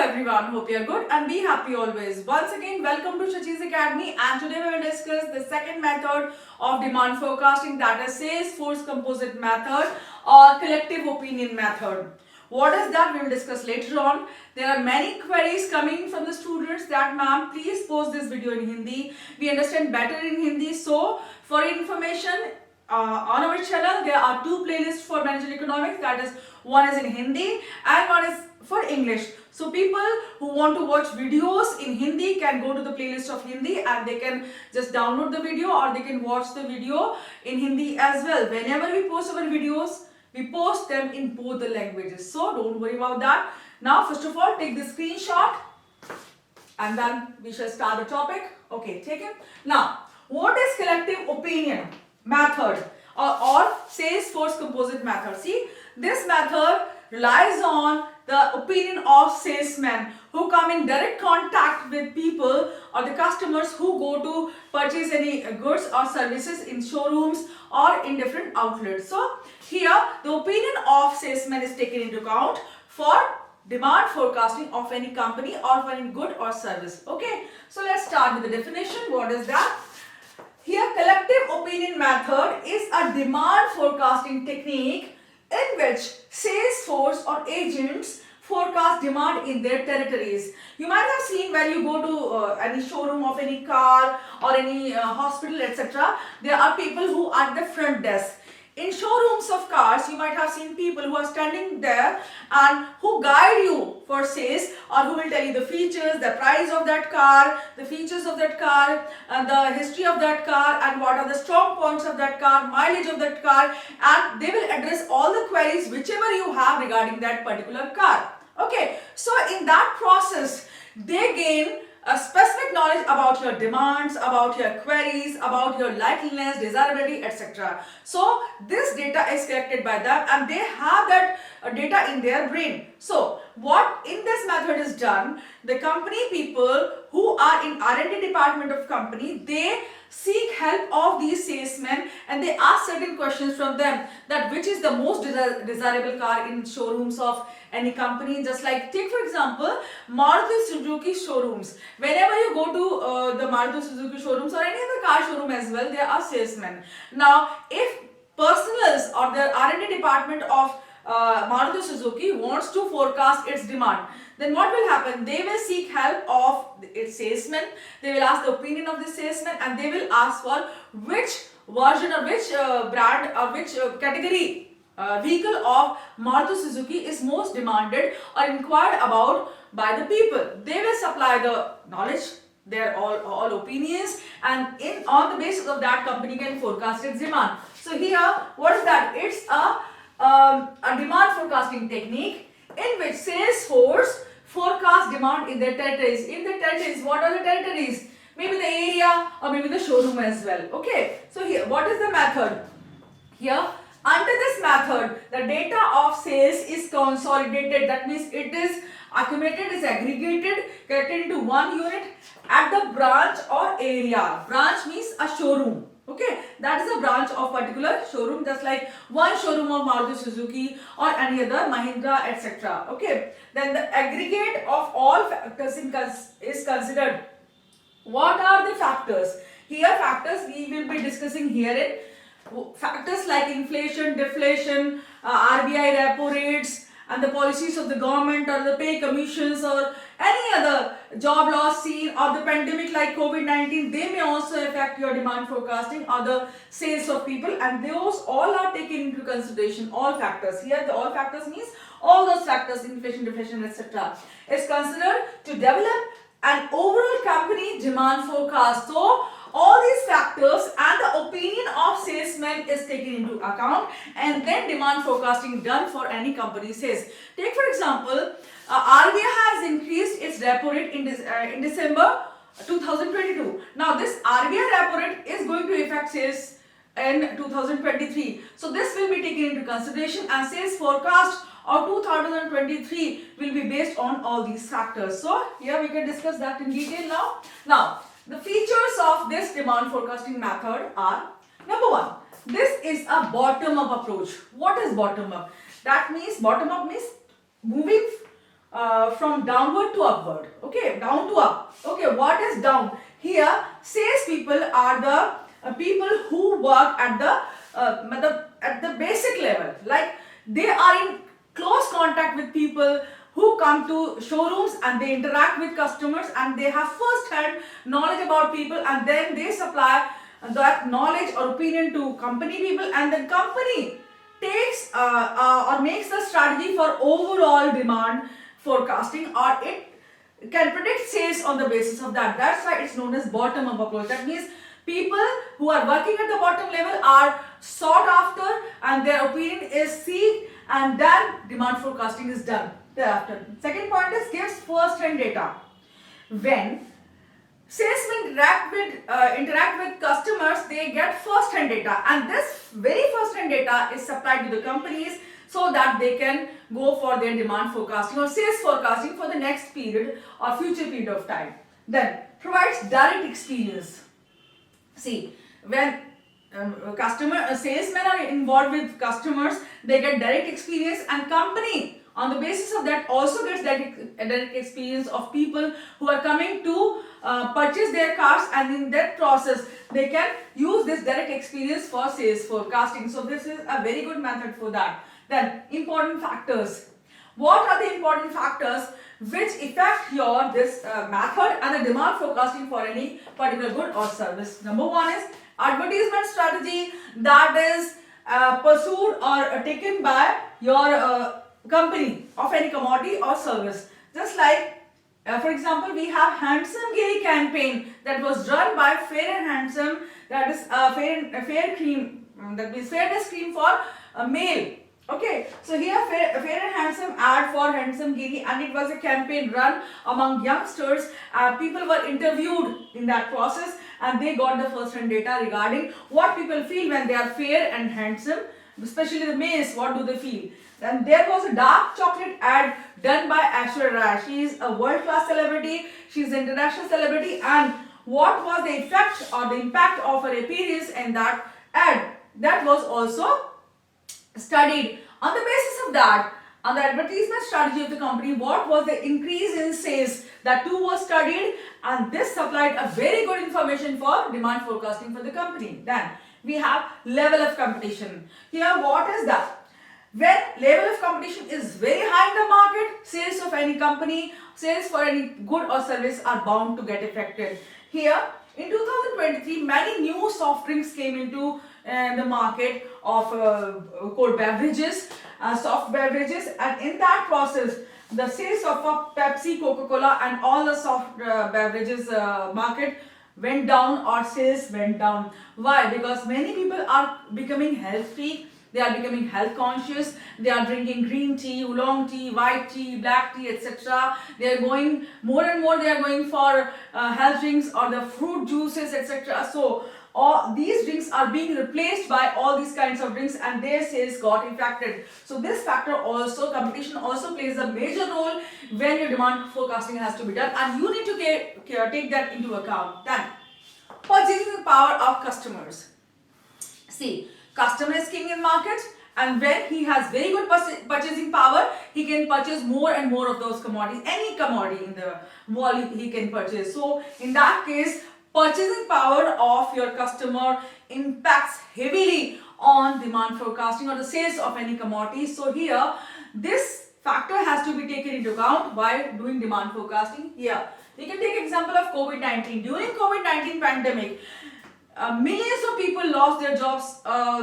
everyone, hope you are good and be happy always. Once again, welcome to Shachi's Academy, and today we will discuss the second method of demand forecasting, that is sales force composite method or collective opinion method. What is that? We will discuss later on. There are many queries coming from the students that ma'am, please post this video in Hindi. We understand better in Hindi. So for information, on our channel there are two playlists for managerial economics, that is one is in Hindi and one is for English. So people who want to watch videos in Hindi can go to the playlist of Hindi and they can just download the video, or they can watch the video in Hindi as well. Whenever we post our videos, we post them in both the languages, so don't worry about that. Now first of all, take the screenshot and then we shall start the topic. Okay, take it. Now, what is collective opinion method or sales force composite method? See, this method relies on the opinion of salesmen who come in direct contact with people or the customers who go to purchase any goods or services in showrooms or in different outlets. So here the opinion of salesmen is taken into account for demand forecasting of any company or for any good or service. Okay, so let's start with the definition. What is that? Here, collective opinion method is a demand forecasting technique in which sales force or agents forecast demand in their territories. You might have seen when you go to any showroom of any car or any hospital, etc. There are people who are at the front desk. In showrooms of cars, you might have seen people who are standing there and who guide you for sales, or who will tell you the features, the price of that car, the features of that car, and the history of that car, and what are the strong points of that car, mileage of that car, and they will address all the queries whichever you have regarding that particular car. Okay, so in that process, they gain a specific knowledge about your demands, about your queries, about your likeliness, desirability, etc. So this data is collected by them and they have that data in their brain. So what in this method is done, the company people who are in R&D department of company, they seek help of these salesmen and they ask certain questions from them, that which is the most desirable car in showrooms of any company. Just like, take for example Maruti Suzuki showrooms. Whenever you go to the Maruti Suzuki showrooms or any other car showroom as well, there are salesmen. Now if personals or the R&D department of Maruti Suzuki wants to forecast its demand, then what will happen? They will seek help of its salesman, they will ask the opinion of the salesman, and they will ask for which version or which brand or which category vehicle of Maruti Suzuki is most demanded or inquired about by the people. They will supply the knowledge, their all opinions, and on the basis of that, company can forecast its demand. So here, what is that? It's a demand forecasting technique in which sales force forecast demand in their territories. In the territories, what are the territories? Maybe the area or maybe the showroom as well. Okay, so here, what is the method? Here, under this method, the data of sales is consolidated. That means it is accumulated, is aggregated, collected into one unit at the branch or area. Branch means a showroom. Okay, that is a branch of particular showroom, just like one showroom of Maruti Suzuki or any other Mahindra, etc. Okay, then the aggregate of all factors is considered. What are the factors? Here factors we will be discussing herein. Factors like inflation, deflation, RBI repo rates, and the policies of the government, or the pay commissions, or any other job loss seen, or the pandemic like COVID-19, they may also affect your demand forecasting or the sales of people, and those all are taken into consideration. All factors. Here the all factors means all those factors, inflation, deflation, etc. is considered to develop an overall company demand forecast. So all these factors and the opinion of salesmen is taken into account, and then demand forecasting done for any company sales. Take for example, RBI has increased its repo rate in December 2022. Now this RBI repo rate is going to affect sales in 2023. So this will be taken into consideration, and sales forecast of 2023 will be based on all these factors. So here we can discuss that in detail now. The features of this demand forecasting method are: number one, this is a bottom-up approach. What is bottom-up? That means bottom-up means moving from downward to upward. Okay, down to up. Okay, what is down? Here, sales people are the people who work at the basic level. Like they are in close contact with people who come to showrooms and they interact with customers and they have first-hand knowledge about people, and then they supply that knowledge or opinion to company people, and the company takes or makes the strategy for overall demand forecasting, or it can predict sales on the basis of that. That's why it's known as bottom-up approach. That means people who are working at the bottom level are sought after and their opinion is seen, and then demand forecasting is done thereafter. Second point is gives first-hand data. When salesmen interact with customers, they get first-hand data, and this very first-hand data is supplied to the companies so that they can go for their demand forecasting or sales forecasting for the next period or future period of time. Then provides direct experience. See, when salesmen are involved with customers, they get direct experience, and company on the basis of that also gets direct experience of people who are coming to purchase their cars, and in that process they can use this direct experience for sales forecasting. So this is a very good method for that. Then important factors. What are the important factors which affect your this method and the demand forecasting for any particular good or service? Number one is advertisement strategy that is pursued or taken by your company of any commodity or service. Just like for example, we have Handsome Gay campaign that was run by Fair and Handsome, that is fair cream, that means fairness cream for male. Okay, so here Fair and Handsome ad for Handsome Giri, and it was a campaign run among youngsters. People were interviewed in that process and they got the first-hand data regarding what people feel when they are fair and handsome, especially the males, what do they feel. Then there was a dark chocolate ad done by Aishwarya Rai. She is a world-class celebrity, she is an international celebrity, and what was the effect or the impact of her appearance in that ad? That was also studied. On the basis of that, on the advertisement strategy of the company, what was the increase in sales, that too was studied, and this supplied a very good information for demand forecasting for the company. Then we have level of competition. Here what is that? When level of competition is very high in the market, sales of any company, sales for any good or service are bound to get affected. Here in 2023, many new soft drinks came into the market of cold beverages, soft beverages, and in that process the sales of Pepsi, Coca-Cola and all the soft beverages market went down, or sales went down. Why? Because many people are becoming health freak, they are becoming health conscious, they are drinking green tea, oolong tea, white tea, black tea, etc. They are going more and more, they are going for health drinks or the fruit juices, etc. So all these drinks are being replaced by all these kinds of drinks, and their sales got impacted. So this factor also, competition also plays a major role when your demand forecasting has to be done, and you need to take that into account. Then purchasing power of customers. See, customer is king in market, and when he has very good purchasing power, he can purchase more and more of those commodities. Any commodity in the world he can purchase. So in that case, purchasing power of your customer impacts heavily on demand forecasting or the sales of any commodity. So here this factor has to be taken into account while doing demand forecasting. Here we can take example of COVID-19. During COVID-19 pandemic, millions of people lost their jobs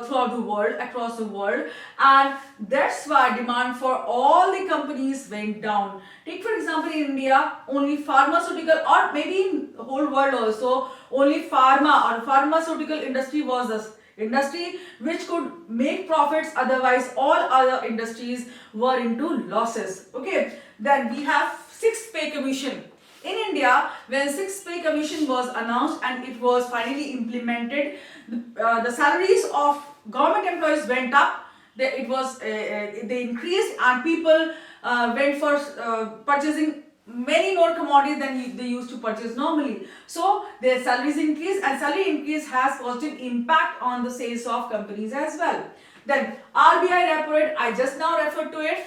throughout the world, across the world, and that's why demand for all the companies went down. Take for example in India, only pharmaceutical, or maybe in the whole world also, only pharma or pharmaceutical industry was the industry which could make profits, otherwise all other industries were into losses. Okay, then we have sixth pay commission. In India, when sixth pay commission was announced and it was finally implemented, the salaries of government employees went up. They increased, and people went for purchasing many more commodities than they used to purchase normally. So their salaries increased, and salary increase has positive impact on the sales of companies as well. Then RBI repo rate, I just now referred to it.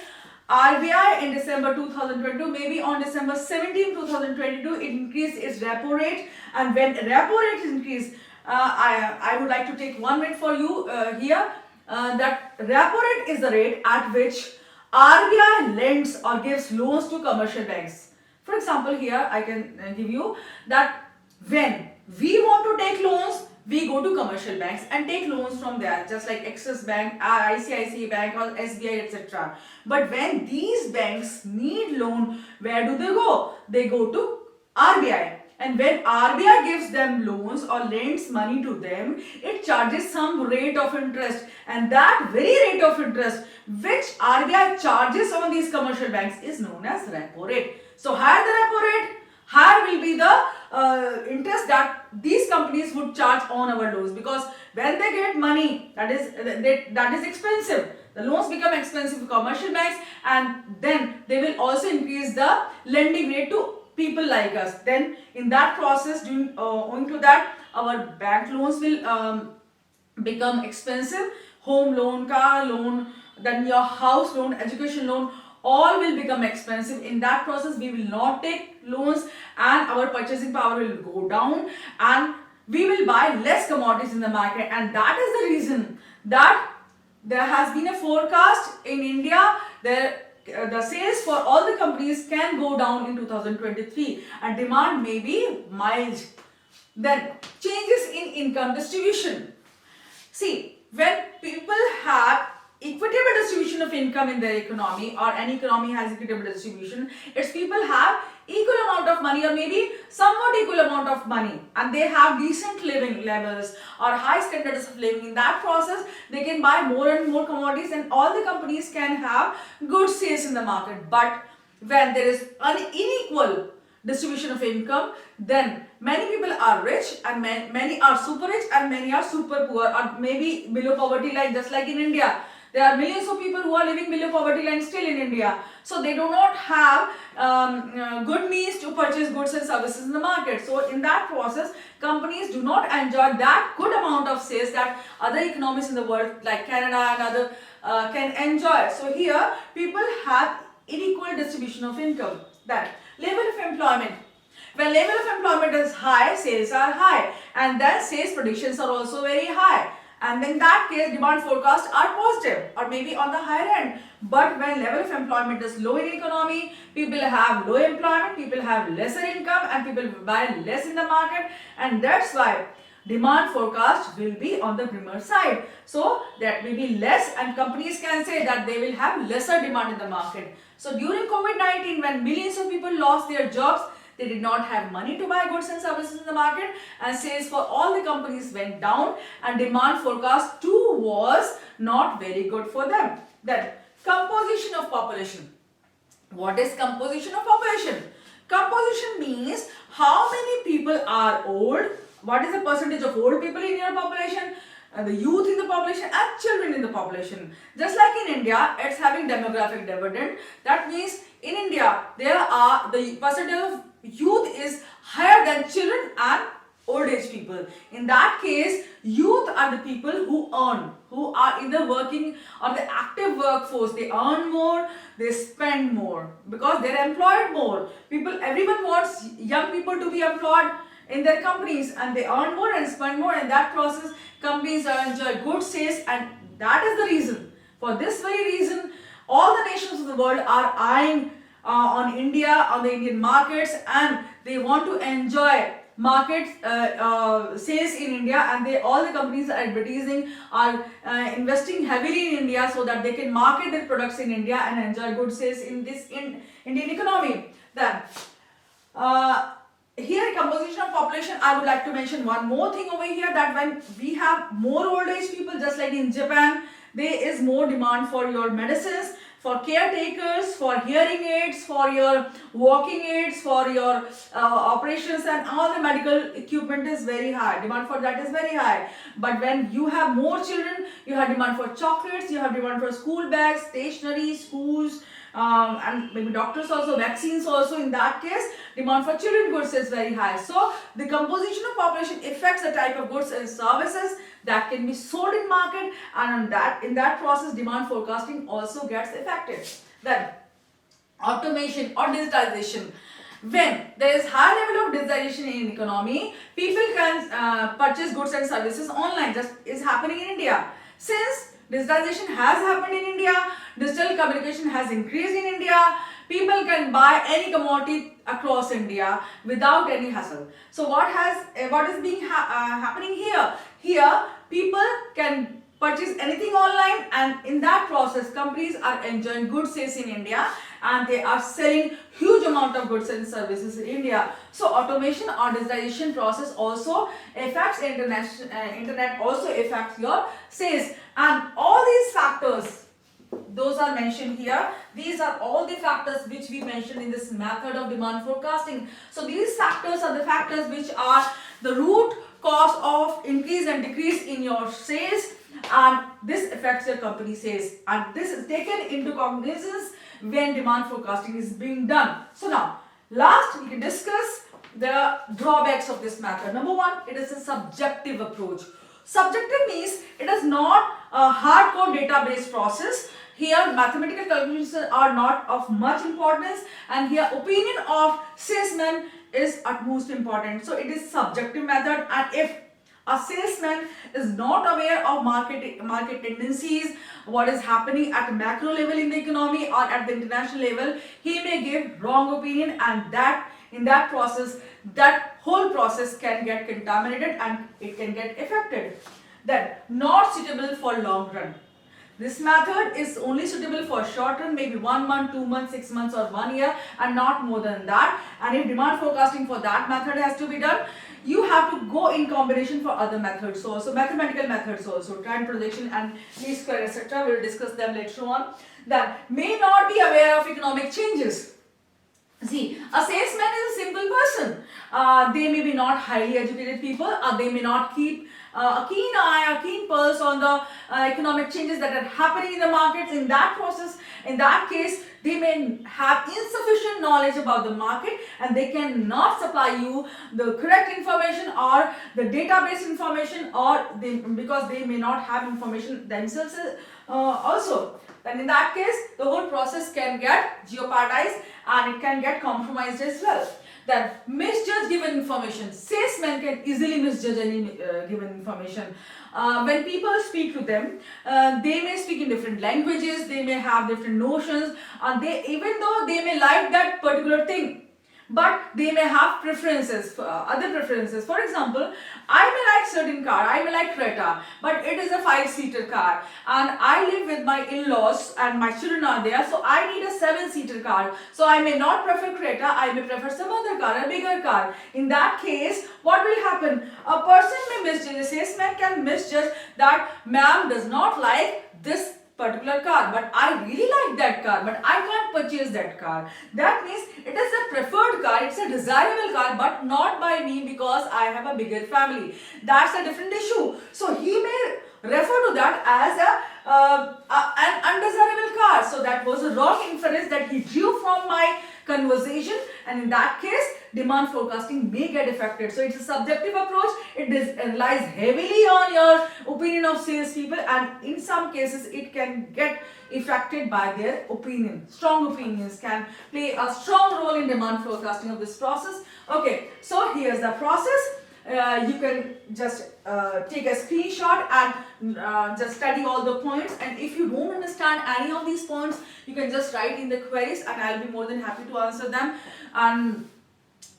RBI in December 2022, maybe on December 17, 2022, it increased its repo rate. And when repo rate is increased, I would like to take 1 minute for you here. That repo rate is the rate at which RBI lends or gives loans to commercial banks. For example, here I can give you that when we want to take loans, we go to commercial banks and take loans from there, just like Axis Bank, ICICI Bank or SBI, etc. But when these banks need loan, where do they go? They go to RBI. And when RBI gives them loans or lends money to them, it charges some rate of interest. And that very rate of interest which RBI charges on these commercial banks is known as repo rate. So higher the repo rate, higher will be the interest that these companies would charge on our loans, because when they get money, that is expensive. The loans become expensive for commercial banks, and then they will also increase the lending rate to people like us. Then in that process, owing to that, our bank loans will become expensive. Home loan, car loan, then your house loan, education loan, all will become expensive. In that process, we will not take loans and our purchasing power will go down, and we will buy less commodities in the market. And that is the reason that there has been a forecast in India that the sales for all the companies can go down in 2023 and demand may be mild. Then changes in income distribution. See, when people have equitable distribution of income in their economy, or any economy has equitable distribution, its people have equal amount of money or maybe somewhat equal amount of money, and they have decent living levels or high standards of living. In that process, they can buy more and more commodities and all the companies can have good sales in the market. But when there is an unequal distribution of income, then many people are rich and many are super rich and many are super poor, or maybe below poverty line, just like in India. There are millions of people who are living below poverty line still in India. So they do not have good means to purchase goods and services in the market. So in that process, companies do not enjoy that good amount of sales that other economies in the world like Canada and other can enjoy. So here people have unequal distribution of income. That level of employment. When level of employment is high, sales are high, and then sales predictions are also very high. And in that case, demand forecasts are positive or maybe on the higher end. But when level of employment is low in economy, people have low employment, people have lesser income, and people buy less in the market, and that's why demand forecast will be on the grimmer side. So that will be less, and companies can say that they will have lesser demand in the market. So during COVID-19, when millions of people lost their jobs, they did not have money to buy goods and services in the market, and sales for all the companies went down, and demand forecast too was not very good for them. Then composition of population. What is composition of population? Composition means how many people are old, what is the percentage of old people in your population, the youth in the population, and children in the population. Just like in India, it's having demographic dividend. That means in India, the percentage of youth is higher than children and old age people. In that case, youth are the people who earn, who are in the working or the active workforce. They earn more, they spend more because they're employed more. Everyone wants young people to be employed in their companies, and they earn more and spend more. In that process, companies enjoy good sales, and that is the reason. For this very reason, all the nations of the world are eyeing on India, on the Indian markets, and they want to enjoy market sales in India, and all the companies are advertising, are investing heavily in India so that they can market their products in India and enjoy good sales in this Indian economy. Then here, composition of population, I would like to mention one more thing over here, that when we have more old age people, just like in Japan, there is more demand for your medicines, for caretakers, for hearing aids, for your walking aids, for your operations, and all the medical equipment is very high. Demand for that is very high. But when you have more children, you have demand for chocolates, you have demand for school bags, stationery, schools, and maybe doctors also, vaccines also. In that case, demand for children goods is very high. So the composition of population affects the type of goods and services that can be sold in market, and in that process, demand forecasting also gets affected. Then automation or digitalization. When there is high level of digitalization in economy, people can purchase goods and services online. Just is happening in India. Since digitalization has happened in India, digital communication has increased in India, people can buy any commodity across India without any hassle. So what is being happening here? Here people can purchase anything online, and in that process companies are enjoying good sales in India, and they are selling huge amount of goods and services in India. So automation or digitalization process also affects internet also affects your sales, and all these factors, those are mentioned here. These are all the factors which we mentioned in this method of demand forecasting. So these factors are the factors which are the root cause of increase and decrease in your sales, and this affects your company sales, and this is taken into cognizance when demand forecasting is being done. So now last we can discuss the drawbacks of this method. Number one, it is a subjective approach. Subjective means it is not a hardcore database process. Here mathematical calculations are not of much importance, and here opinion of salesman is utmost important. So it is subjective method, and if a salesman is not aware of market tendencies, what is happening at macro level in the economy or at the international level, he may give wrong opinion, and that in that process, that whole process can get contaminated and it can get affected. Then not suitable for long run. This method is only suitable for short run, maybe 1 month, 2 months, 6 months or 1 year, and not more than that. And if demand forecasting for that method has to be done, you have to go in combination for other methods also, mathematical methods also, trend projection and least square, etc. We will discuss them later on. That may not be aware of economic changes. See, a salesman is a simple person. They may be not highly educated people, they may not keep a keen eye, a keen pulse on the economic changes that are happening in the markets. In that process, in that case, they may have insufficient knowledge about the market, and they cannot supply you the correct information or the database information, or because they may not have information themselves also. Then in that case, the whole process can get jeopardized and it can get compromised as well. Then misjudge given information. Salesmen can easily misjudge any given information. When people speak to them, they may speak in different languages, they may have different notions, and even though they may like that particular thing, but they may have preferences, other preferences. For example, I may like certain car, I may like Creta, but it is a 5-seater car, and I live with my in-laws and my children are there, so I need a 7-seater car. So I may not prefer Creta, I may prefer some other car, a bigger car. In that case, what will happen? A person may misjudge, a salesman can misjudge that ma'am does not like this particular car, but I really like that car, but I can't purchase that car. That means it is a preferred car, it's a desirable car, but not by me because I have a bigger family. That's a different issue. So he may refer to that as an undesirable car. So that was a wrong inference that he drew from my conversation, and in that case demand forecasting may get affected. So it's a subjective approach. It relies heavily on your opinion of salespeople, and in some cases it can get affected by their opinion. Strong opinions can play a strong role in demand forecasting of this process. Okay, so here's the process. You can just take a screenshot and just study all the points, and if you don't understand any of these points, you can just write in the queries and I'll be more than happy to answer them, and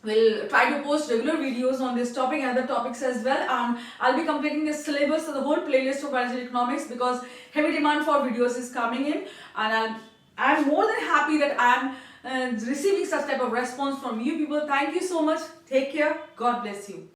we'll try to post regular videos on this topic and other topics as well. And I'll be completing this syllabus of the whole playlist of financial economics because heavy demand for videos is coming in, and I'm more than happy that I'm receiving such type of response from you people. Thank you so much. Take care. God bless you.